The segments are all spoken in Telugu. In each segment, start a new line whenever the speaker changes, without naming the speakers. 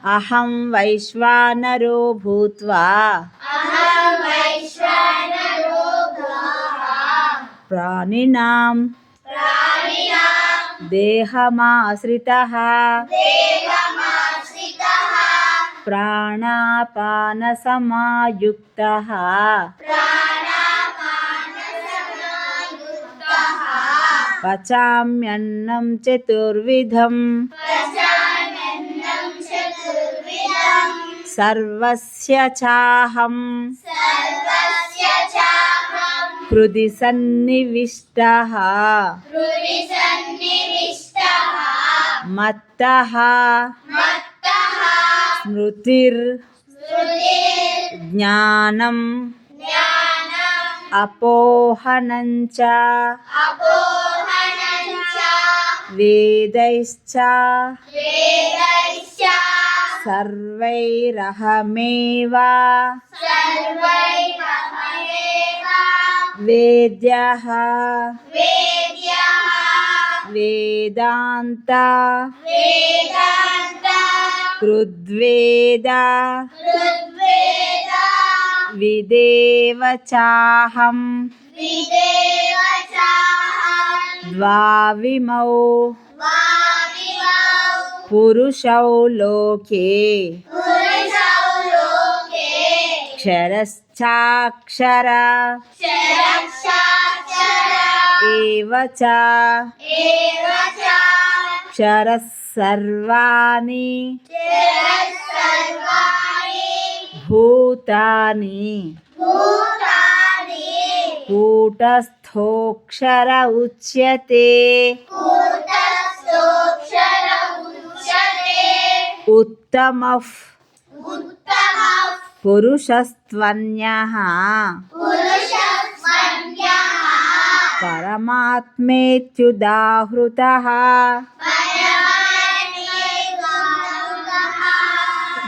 అహం వైశ్వానరో భూత్వా ప్రాణినాం దేహమాశ్రితః ప్రాణాపానసమాయుక్తః పచామ్యన్నం చతుర్విధం సర్వస్య చాహం హృది సన్నివిష్టః మత్తః స్మృతిర్ జ్ఞానం అపోహనం చ వేదైశ్చ సర్వైరహమేవ వేద్యః వేదాంత కృద్వేద విదేవ చాహం ద్వావిమౌ పురుషౌ లోకే క్షరశ్చాక్షర ఏవ చ క్షరః సర్వాణి భూతాని కూటస్థోక్షర ఉచ్యతే ఉత్తమః పురుషస్త్వన్యః పరమాత్మేత్యుదాహృతః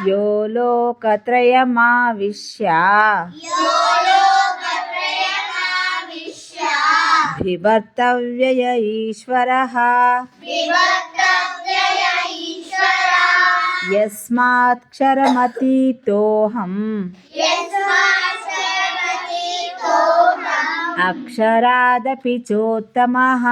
యో లోకత్రయమావిశ్య బిభర్తవ్యయ ఈశ్వరః యస్మాక్షరమతీతోహం అక్షరాదపి చోత్తమః